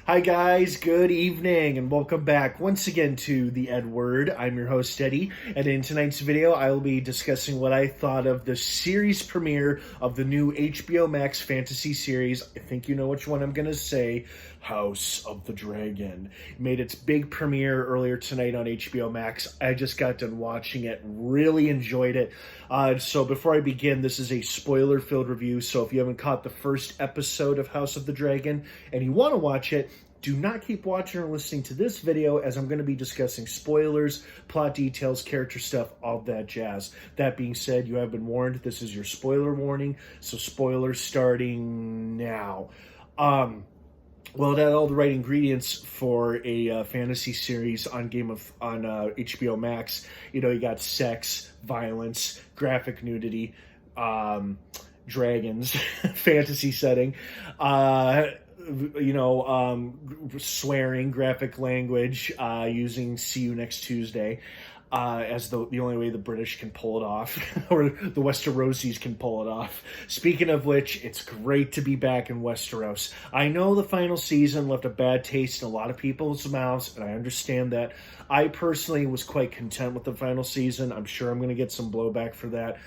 Hi guys, good evening and welcome back once again to The Edward. I'm your host Eddie, and in tonight's video I will be discussing what I thought of the series premiere of the new HBO Max fantasy series. I think you know which one I'm going to say, House of the Dragon. It made its big premiere earlier tonight on HBO Max. I just got done watching it, really enjoyed it. So before I begin, this is a spoiler-filled review, so if you haven't caught the first episode of House of the Dragon and you want to watch it, do not keep watching or listening to this video, as I'm going to be discussing spoilers, plot details, character stuff, all that jazz. That being said, you have been warned. This is your spoiler warning, so spoilers starting now. Well, it had all the right ingredients for a fantasy series on HBO Max. You know, you got sex, violence, graphic nudity, dragons, fantasy setting, swearing, graphic language, using "See You Next Tuesday" as the only way the British can pull it off, or the Westerosies can pull it off. Speaking of which, it's great to be back in Westeros. I know the final season left a bad taste in a lot of people's mouths, and I understand that. I personally was quite content with the final season. I'm sure I'm going to get some blowback for that.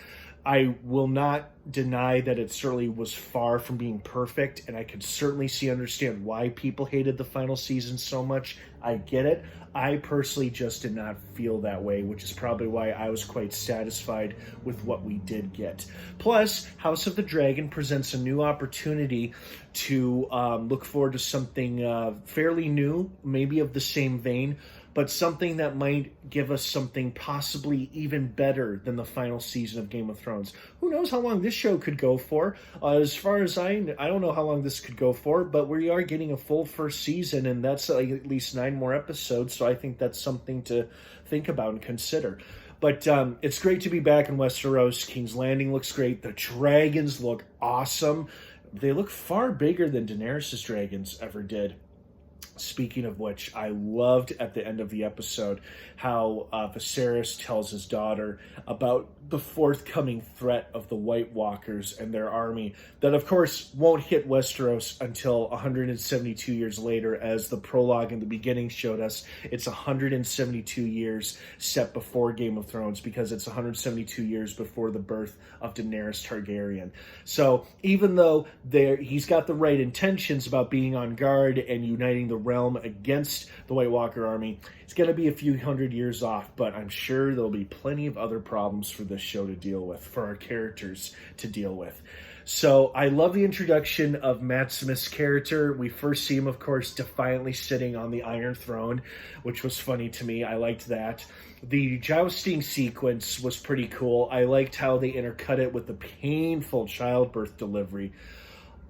I will not deny that it certainly was far from being perfect, and I could certainly understand why people hated the final season so much. I get it. I personally just did not feel that way, which is probably why I was quite satisfied with what we did get. Plus, House of the Dragon presents a new opportunity to look forward to something fairly new, maybe of the same vein, but something that might give us something possibly even better than the final season of Game of Thrones. Who knows how long this show could go for? As far as I don't know how long this could go for, but we are getting a full first season, and that's like at least 9 more episodes, so I think that's something to think about and consider. But it's great to be back in Westeros. King's Landing looks great. The dragons look awesome. They look far bigger than Daenerys' dragons ever did. Speaking of which, I loved at the end of the episode how Viserys tells his daughter about the forthcoming threat of the White Walkers and their army that, of course, won't hit Westeros until 172 years later, as the prologue in the beginning showed us. It's 172 years set before Game of Thrones, because it's 172 years before the birth of Daenerys Targaryen. So even though he's got the right intentions about being on guard and uniting the realm against the White Walker army, it's going to be a few hundred years off, but I'm sure there'll be plenty of other problems for this show to deal with, for our characters to deal with. So I love the introduction of Matt Smith's character. We first see him, of course, defiantly sitting on the Iron Throne, which was funny to me. I liked that. The jousting sequence was pretty cool. I liked how they intercut it with the painful childbirth delivery.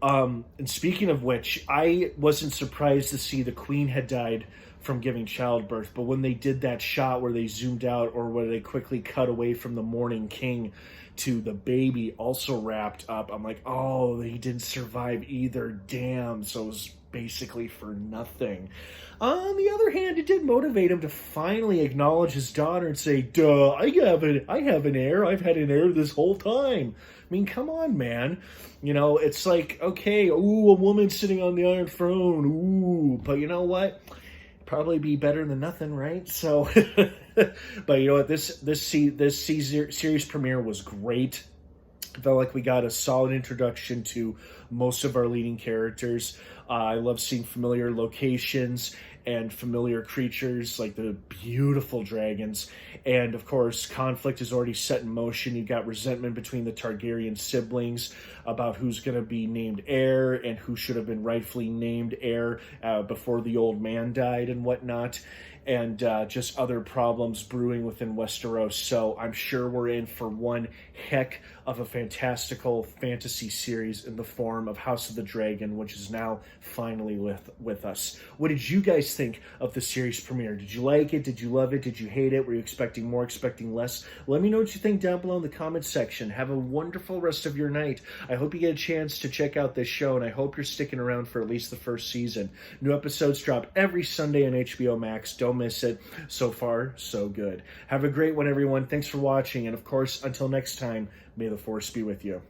And speaking of which, I wasn't surprised to see the Queen had died from giving childbirth, but when they did that shot where they zoomed out, or where they quickly cut away from the mourning king to the baby also wrapped up, I'm like, oh, he didn't survive either, damn. So it was basically for nothing. On the other hand, it did motivate him to finally acknowledge his daughter and say, duh, I have an heir. I've had an heir this whole time. I mean, come on, man. You know, it's like, okay, ooh, a woman sitting on the Iron Throne, ooh, but you know what? Probably be better than nothing, right? So, but you know what? This series premiere was great. I felt like we got a solid introduction to most of our leading characters. I love seeing familiar locations and familiar creatures like the beautiful dragons. And of course, conflict is already set in motion. You've got resentment between the Targaryen siblings about who's going to be named heir and who should have been rightfully named heir before the old man died and whatnot. And just other problems brewing within Westeros. So I'm sure we're in for one heck of a fantastical fantasy series in the form of House of the Dragon, which is now finally with us. What did you guys think of the series premiere? Did you like it? Did you love it? Did you hate it? Were you expecting more, expecting less? Let me know what you think down below in the comments section. Have a wonderful rest of your night. I hope you get a chance to check out this show, and I hope you're sticking around for at least the first season. New episodes drop every Sunday on HBO Max. Don't miss it. So far, so good. Have a great one, everyone. Thanks for watching, and of course, until next time, may the Force be with you.